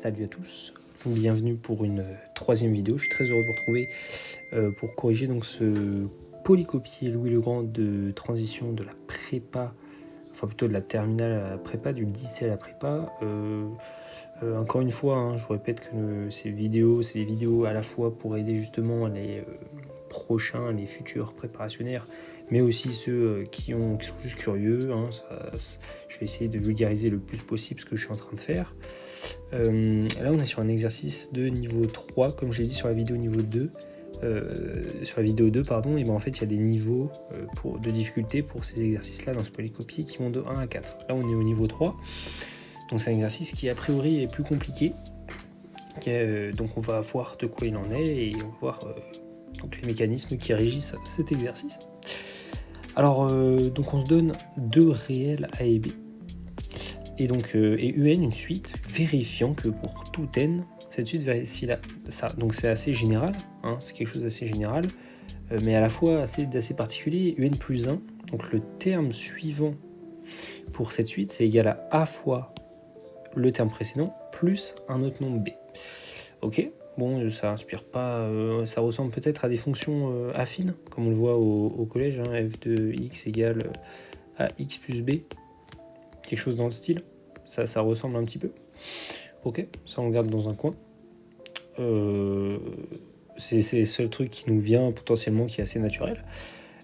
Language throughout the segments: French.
Salut à tous, bienvenue pour une troisième vidéo. Je suis très heureux de vous retrouver pour corriger donc ce polycopier Louis le Grand de transition de la prépa, enfin plutôt de la terminale à la prépa, du lycée à la prépa. Encore une fois, hein, je vous répète que c'est des vidéos à la fois pour aider justement les prochains, les futurs préparationnaires, mais aussi ceux qui sont juste curieux. Hein, je vais essayer de vulgariser le plus possible ce que je suis en train de faire. Là on est sur un exercice de niveau 3, comme je l'ai dit sur la vidéo niveau 2. Sur la vidéo 2, pardon, et ben en fait il y a des niveaux de difficulté pour ces exercices là dans ce polycopier qui vont de 1 à 4. Là on est au niveau 3, donc c'est un exercice qui a priori est plus compliqué, donc on va voir de quoi il en est et on va voir donc les mécanismes qui régissent cet exercice. Alors donc on se donne deux réels A et B, et donc et UN, une suite vérifiant que pour tout n, cette suite vérifie ça. Donc c'est assez général, hein, c'est quelque chose d'assez général, mais à la fois assez particulier. UN plus 1, donc le terme suivant pour cette suite, c'est égal à A fois le terme précédent plus un autre nombre B. Ok, bon, ça inspire pas, ça ressemble peut-être à des fonctions affines, comme on le voit au collège, hein, f de x égale à x plus b, quelque chose dans le style, ça ressemble un petit peu. Ok, ça on le garde dans un coin. C'est le seul truc qui nous vient potentiellement, qui est assez naturel.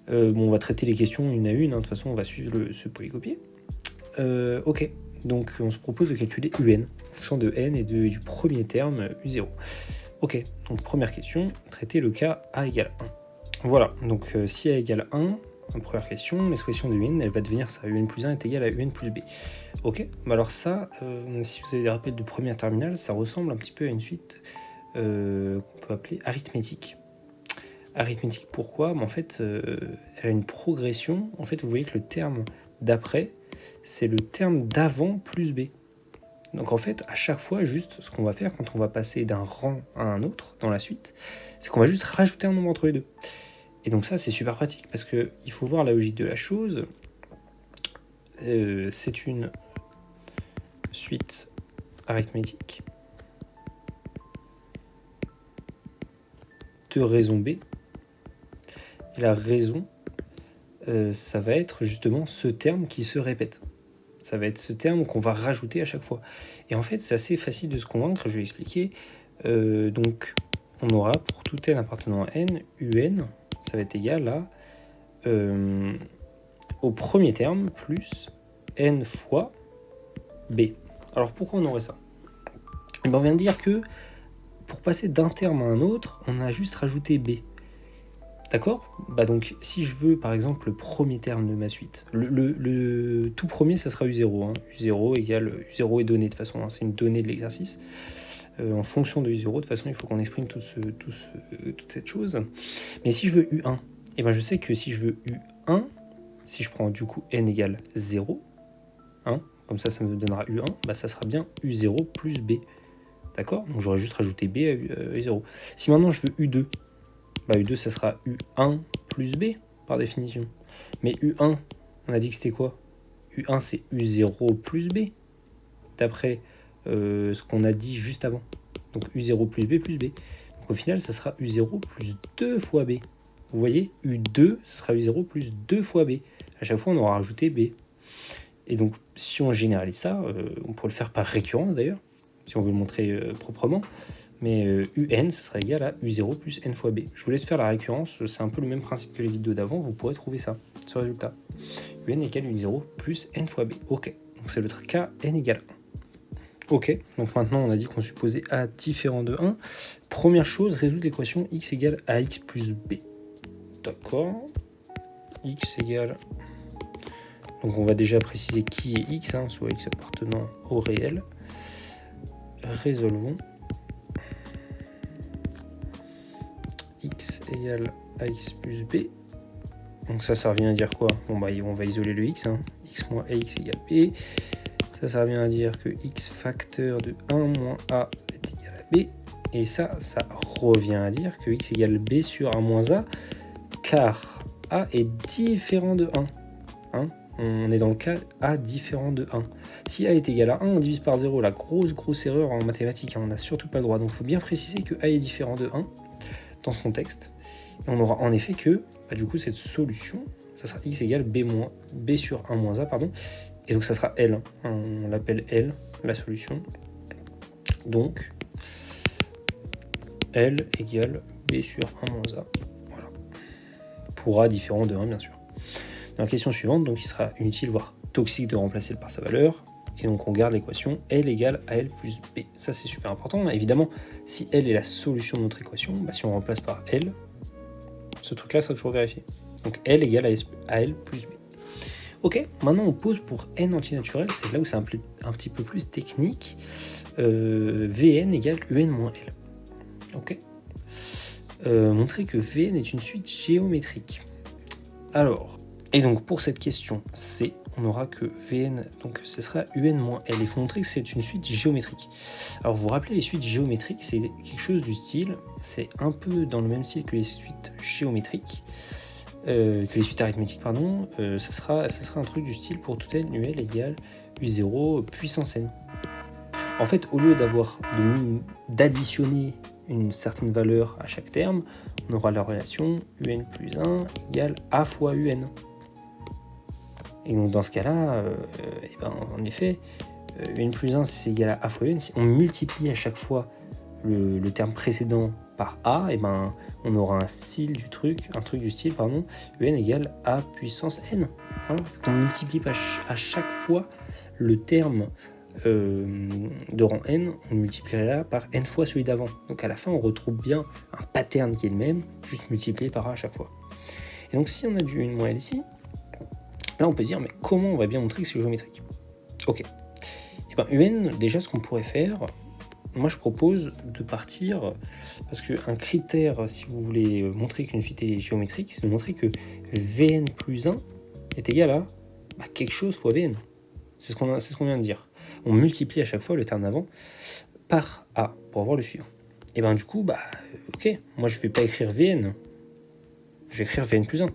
Bon, on va traiter les questions une à une, hein. De toute façon on va suivre ce polycopier. Ok, donc on se propose de calculer UN, en fonction de n et du premier terme U0. Ok, donc première question, traiter le cas A égale 1. Voilà, donc si A égale 1, en première question, l'expression de UN, elle va devenir ça, UN plus 1 est égal à UN plus B. Ok, bah alors ça, si vous avez des rappels de première terminale, ça ressemble un petit peu à une suite qu'on peut appeler arithmétique. Arithmétique, pourquoi? En fait, elle a une progression. En fait, vous voyez que le terme d'après, c'est le terme d'avant plus B. Donc en fait, à chaque fois, juste ce qu'on va faire quand on va passer d'un rang à un autre dans la suite, c'est qu'on va juste rajouter un nombre entre les deux. Et donc ça, c'est super pratique parce qu'il faut voir la logique de la chose. C'est une suite arithmétique de raison B. Et la raison, ça va être justement ce terme qui se répète. Ça va être ce terme qu'on va rajouter à chaque fois. Et en fait, c'est assez facile de se convaincre, je vais expliquer. Donc, on aura pour tout n appartenant à n, un, ça va être égal à au premier terme plus n fois b. Alors, pourquoi on aurait ça? Et bien, on vient de dire que pour passer d'un terme à un autre, on a juste rajouté b. D'accord? Bah donc, si je veux, par exemple, le premier terme de ma suite, le tout premier, ça sera U0. Hein. U0 égale... U0 est donné, de toute façon, hein, c'est une donnée de l'exercice. En fonction de U0, de toute façon, il faut qu'on exprime toute cette chose. Mais si je veux U1, et ben je sais que si je veux U1, si je prends du coup n égale 0, hein, comme ça me donnera U1, bah ça sera bien U0 plus B. D'accord? Donc j'aurais juste rajouté B à U0. Si maintenant je veux U2, bah U2 ça sera U1 plus B par définition. Mais U1, on a dit que c'était quoi? U1 c'est U0 plus B, d'après ce qu'on a dit juste avant. Donc U0 plus B plus B. Donc au final ça sera U0 plus 2 fois B. Vous voyez, U2 ce sera U0 plus 2 fois B. À chaque fois on aura rajouté B. Et donc si on généralise ça, on pourrait le faire par récurrence d'ailleurs, si on veut le montrer proprement. Mais UN, ça sera égal à U0 plus N fois B. Je vous laisse faire la récurrence, c'est un peu le même principe que les vidéos d'avant, vous pourrez trouver ça, ce résultat. UN égale U0 plus N fois B. Ok, donc c'est le cas N égale 1. Ok, donc maintenant on a dit qu'on supposait A différent de 1. Première chose, résoudre l'équation X égale AX plus B. D'accord, X égale... Donc on va déjà préciser qui est X, hein, soit X appartenant au réel. Résolvons. X égale AX plus B. Donc ça revient à dire quoi? Bon bah on va isoler le X, hein. X moins AX égale B. Ça revient à dire que X facteur de 1 moins A est égal à B. Et ça revient à dire que X égale B sur 1 moins A, car A est différent de 1. Hein, On est dans le cas A différent de 1. Si A est égal à 1, on divise par 0. La grosse erreur en mathématiques, hein, on n'a surtout pas le droit. Donc il faut bien préciser que A est différent de 1 dans ce contexte. Et on aura en effet que, du coup, cette solution, ça sera x égale b sur 1 moins a, pardon. Et donc ça sera L. Hein, on l'appelle L, la solution. Donc, L égale b sur 1 moins a. Voilà. Pour a différent de 1, bien sûr. Dans la question suivante, donc il sera inutile, voire toxique de remplacer le par sa valeur. Et donc on garde l'équation L égale AL plus B. Ça c'est super important. Évidemment, si L est la solution de notre équation, si on remplace par L, ce truc-là sera toujours vérifié. Donc L égale AL plus B. Ok, maintenant on pose pour n antinaturel, c'est là où c'est un petit peu plus technique. Vn égale Un moins L. Ok. Montrer que Vn est une suite géométrique. Alors, et donc pour cette question C, on aura que Vn, donc ce sera Un moins L. Il faut montrer que c'est une suite géométrique. Alors vous vous rappelez, les suites géométriques, c'est quelque chose du style, c'est un peu dans le même style que les suites géométriques, que les suites arithmétiques, pardon. Ça sera un truc du style pour tout n, UL égale U0 puissance n. En fait, au lieu d'additionner une certaine valeur à chaque terme, on aura la relation UN plus 1 égale A fois UN. Et donc dans ce cas-là, en effet, UN plus 1 c'est égal à A fois UN. Si on multiplie à chaque fois le terme précédent par A, on aura un truc du style, UN égale A puissance N. Voilà. On multiplie à chaque fois le terme de rang n, on multipliera par n fois celui d'avant. Donc à la fin, on retrouve bien un pattern qui est le même, juste multiplié par a à chaque fois. Et donc si on a du Un moins L ici, là on peut se dire, mais comment on va bien montrer que c'est géométrique? Ok. Et UN, déjà ce qu'on pourrait faire, moi je propose de partir, parce qu'un critère, si vous voulez montrer qu'une suite est géométrique, c'est de montrer que Vn plus 1 est égal à quelque chose fois Vn. C'est ce qu'on vient de dire. On multiplie à chaque fois le terme d'avant par A pour avoir le suivant. Et du coup, ok, moi je vais pas écrire Vn, je vais écrire Vn plus 1.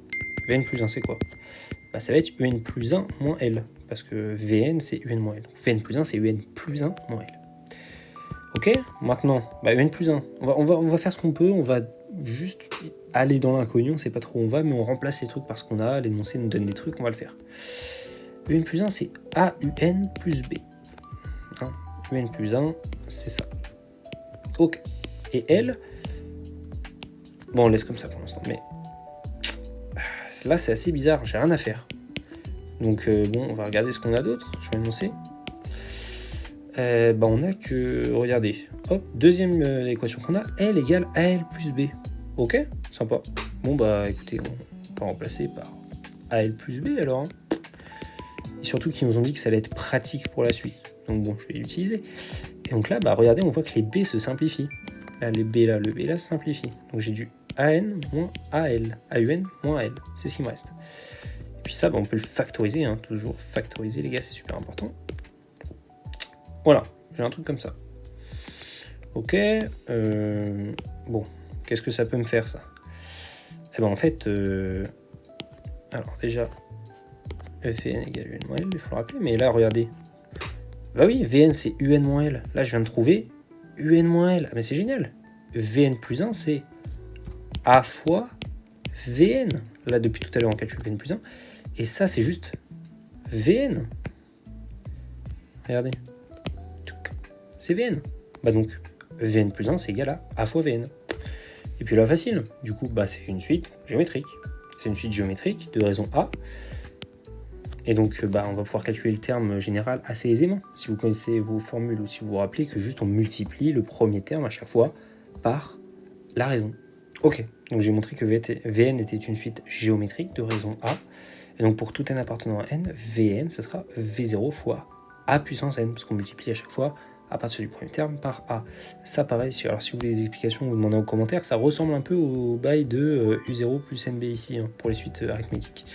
Vn plus 1 c'est quoi? Ça va être Un plus 1 moins L, parce que Vn c'est Un moins L. Donc Vn plus 1 c'est Un plus 1 moins L. Ok, maintenant, Un plus 1, on va faire ce qu'on peut, on va juste aller dans l'inconnu, on sait pas trop où on va, mais on remplace les trucs parce qu'on a, l'énoncé nous donne des trucs, on va le faire. Un plus 1 c'est AUN plus B. UN plus 1, c'est ça. Ok. Et L, on laisse comme ça pour l'instant, mais là c'est assez bizarre, j'ai rien à faire. Donc on va regarder ce qu'on a d'autre sur l'énoncé. On a que, regardez, hop, deuxième équation qu'on a, L égale AL plus B. Ok, sympa. Écoutez, on va remplacer par AL plus B alors. Et surtout qu'ils nous ont dit que ça allait être pratique pour la suite. Donc je vais l'utiliser. Et donc là, regardez, on voit que les B se simplifient. Là, le B là se simplifie. Donc j'ai du AN moins AL, AUN moins AL. C'est ce qui me reste. Et puis ça, on peut le factoriser, toujours factoriser, les gars, c'est super important. Voilà, j'ai un truc comme ça. Ok, qu'est-ce que ça peut me faire, ça? En fait, alors déjà, Vn égale Un moins L, il faut le rappeler, mais là, regardez. Oui, Vn c'est Un moins L. Là, je viens de trouver Un moins L. Mais c'est génial. Vn plus 1, c'est A fois Vn. Là, depuis tout à l'heure, on calcule Vn plus 1. Et ça, c'est juste Vn. Regardez. C'est Vn. Donc, Vn plus 1, c'est égal à A fois Vn. Et puis là, facile. Du coup, c'est une suite géométrique. C'est une suite géométrique de raison A. Et donc, on va pouvoir calculer le terme général assez aisément. Si vous connaissez vos formules ou si vous vous rappelez que juste on multiplie le premier terme à chaque fois par la raison. Ok, donc j'ai montré que Vn était une suite géométrique de raison A. Et donc pour tout n appartenant à n, Vn, ce sera V0 fois A puissance n, parce qu'on multiplie à chaque fois à partir du premier terme par A. Ça pareil, alors si vous voulez des explications, vous demandez en commentaire, ça ressemble un peu au bail de U0 plus NB ici, pour les suites arithmétiques.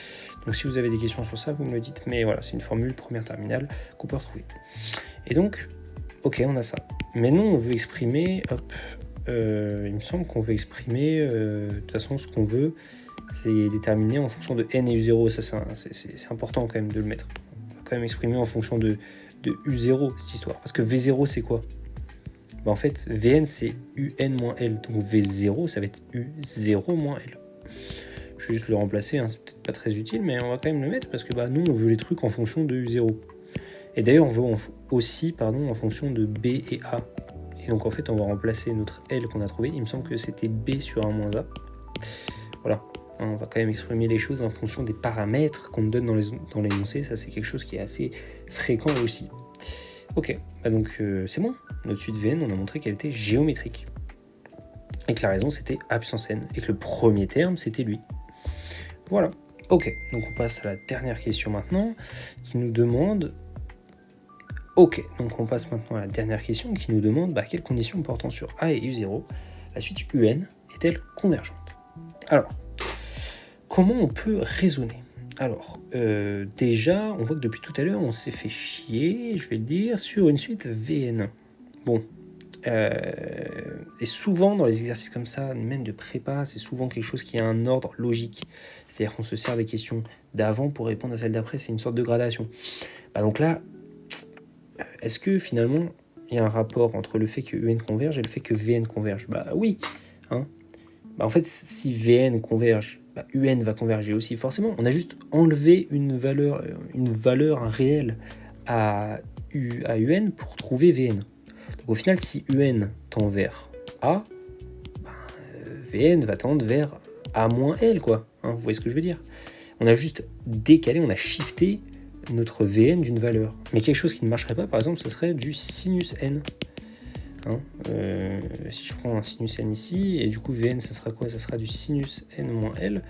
Donc si vous avez des questions sur ça, vous me le dites, mais voilà, c'est une formule première terminale qu'on peut retrouver. Et donc, ok, on a ça. Maintenant, on veut exprimer, il me semble qu'on veut exprimer, de toute façon, ce qu'on veut c'est déterminé en fonction de n et u0. Ça, c'est important quand même de le mettre. On va quand même exprimer en fonction de u0 cette histoire. Parce que v0, c'est quoi? Bah, en fait, vn, c'est un moins l. Donc v0, ça va être u0 moins l. Je vais juste le remplacer, hein, c'est peut-être pas très utile, mais on va quand même le mettre parce que bah, nous, on veut les trucs en fonction de u0. Et d'ailleurs, on veut aussi en fonction de b et a. Et donc en fait, on va remplacer notre L qu'on a trouvé. Il me semble que c'était B sur 1 moins A. Voilà, on va quand même exprimer les choses en fonction des paramètres qu'on donne dans l'énoncé. Ça, c'est quelque chose qui est assez fréquent aussi. Ok, bah donc c'est bon. Notre suite Vn, on a montré qu'elle était géométrique. Et que la raison, c'était A puissance n. Et que le premier terme, c'était lui. Voilà. Ok, donc on passe à la dernière question maintenant, qui nous demande... Ok, donc on passe maintenant à la dernière question qui nous demande quelles conditions portant sur A et U0, la suite UN est-elle convergente? Alors, comment on peut raisonner? Alors, déjà, on voit que depuis tout à l'heure, on s'est fait chier, je vais le dire, sur une suite VN. Bon, et souvent dans les exercices comme ça, même de prépa, c'est souvent quelque chose qui a un ordre logique. C'est-à-dire qu'on se sert des questions d'avant pour répondre à celles d'après, c'est une sorte de gradation. Donc là, est-ce que finalement il y a un rapport entre le fait que UN converge et le fait que VN converge? Oui. Hein. En fait, si VN converge, UN va converger aussi. Forcément, on a juste enlevé une valeur, un réel à UN pour trouver VN. Donc au final, si UN tend vers A, VN va tendre vers A moins L, quoi. Vous voyez ce que je veux dire? On a juste décalé, on a shifté notre Vn d'une valeur. Mais quelque chose qui ne marcherait pas, par exemple, ce serait du sinus n. Si je prends un sinus n ici, et du coup Vn, ça sera quoi? Ça sera du sinus n moins L.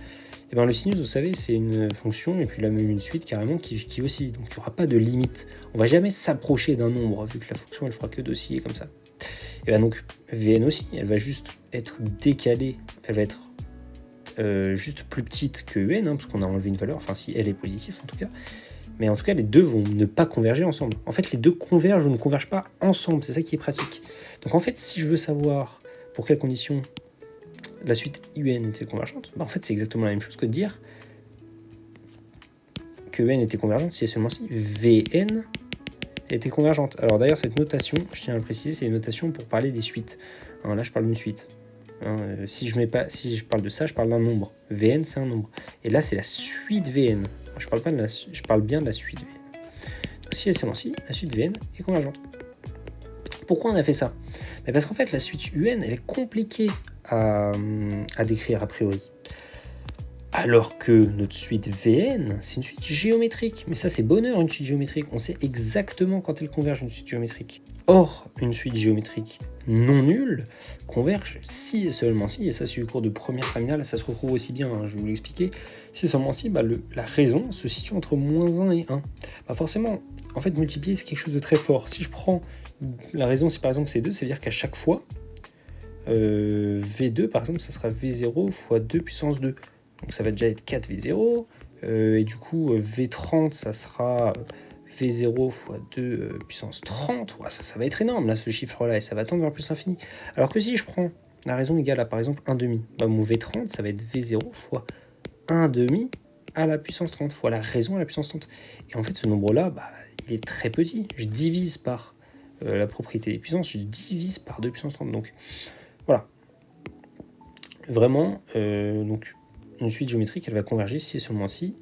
Et bien le sinus, vous savez, c'est une fonction, et puis là même une suite carrément qui oscille. Donc il n'y aura pas de limite. On va jamais s'approcher d'un nombre, vu que la fonction, elle fera que d'osciller comme ça. Et bien donc Vn aussi, elle va juste être décalée, elle va être juste plus petite que Un, parce qu'on a enlevé une valeur, enfin si elle est positive en tout cas. Mais en tout cas, les deux vont ne pas converger ensemble. En fait, les deux convergent ou ne convergent pas ensemble. C'est ça qui est pratique. Donc en fait, si je veux savoir pour quelles conditions la suite UN était convergente, en fait, c'est exactement la même chose que de dire que UN était convergente si et seulement si VN était convergente. Alors d'ailleurs, cette notation, je tiens à le préciser, c'est une notation pour parler des suites. Là, je parle d'une suite. Si je parle de ça, je parle d'un nombre. Vn, c'est un nombre. Et là, c'est la suite Vn. Je parle bien de la suite Vn. Donc, si et seulement si, la suite Vn est convergente. Pourquoi on a fait ça? Parce qu'en fait, la suite Un, elle est compliquée à décrire a priori. Alors que notre suite Vn, c'est une suite géométrique. Mais ça, c'est bonheur, une suite géométrique. On sait exactement quand elle converge, une suite géométrique. Or, une suite géométrique non nulle converge si et seulement si, et ça c'est le cours de première terminale, ça se retrouve aussi bien, je vais vous l'expliquer, si et seulement si la raison se situe entre -1 et 1. Forcément, en fait, multiplier c'est quelque chose de très fort. Si je prends la raison, si par exemple c'est 2, ça veut dire qu'à chaque fois, V2 par exemple, ça sera V0 fois 2 puissance 2. Donc ça va déjà être 4V0, et du coup V30 ça sera V0 fois 2 puissance 30, ça va être énorme là ce chiffre là, et ça va tendre vers plus l'infini. Alors que si je prends la raison égale à par exemple 1,5, mon V30 ça va être V0 fois 1,5 à la puissance 30 fois la raison à la puissance 30. Et en fait ce nombre là, il est très petit. Je divise par la propriété des puissances, je divise par 2 puissance 30. Donc voilà. Vraiment, donc une suite géométrique, elle va converger si et seulement si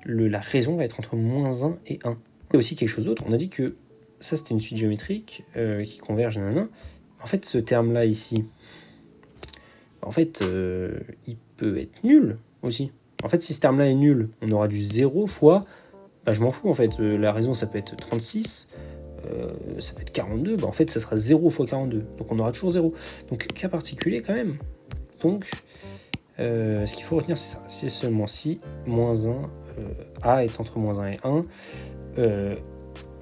la raison va être entre -1 et 1. Il y a aussi quelque chose d'autre. On a dit que ça, c'était une suite géométrique qui converge, nanana. En fait, ce terme-là ici, en fait, il peut être nul aussi. En fait, si ce terme-là est nul, on aura du 0 fois... je m'en fous, en fait. La raison, ça peut être 36, ça peut être 42. En fait, ça sera 0 fois 42. Donc, on aura toujours 0. Donc, cas particulier quand même. Donc... ce qu'il faut retenir, c'est ça. C'est seulement si -1, A est entre -1 et 1.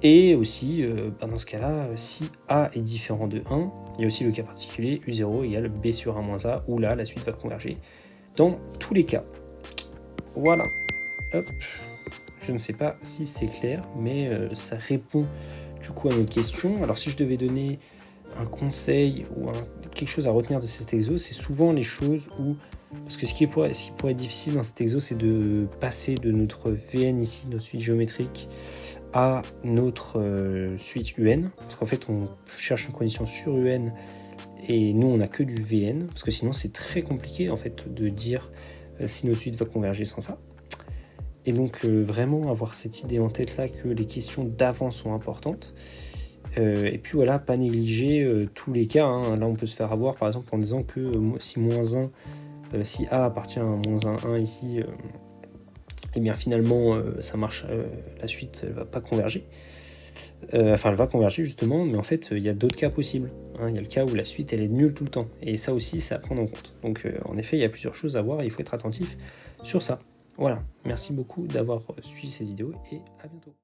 Et aussi, dans ce cas-là, si A est différent de 1, il y a aussi le cas particulier U0 égale B sur 1 moins A, où là, la suite va converger dans tous les cas. Voilà. Hop. Je ne sais pas si c'est clair, mais ça répond du coup à nos questions. Alors, si je devais donner un conseil ou quelque chose à retenir de cet exo, c'est souvent les choses où Parce que ce qui pourrait être difficile dans cet exo, c'est de passer de notre VN ici, notre suite géométrique, à notre suite UN. Parce qu'en fait, on cherche une condition sur UN et nous, on n'a que du VN. Parce que sinon, c'est très compliqué en fait de dire si notre suite va converger sans ça. Et donc, vraiment avoir cette idée en tête là que les questions d'avant sont importantes. Et puis voilà, pas négliger tous les cas. Hein. Là, on peut se faire avoir par exemple en disant que si moins 1, si A appartient à moins 1 ici, et bien finalement ça marche, la suite elle va pas converger. Enfin, elle va converger justement, mais en fait, il y a d'autres cas possibles. Hein. Il y a le cas où la suite elle est nulle tout le temps. Et ça aussi, c'est à prendre en compte. Donc, en effet, il y a plusieurs choses à voir et il faut être attentif sur ça. Voilà, merci beaucoup d'avoir suivi cette vidéo et à bientôt.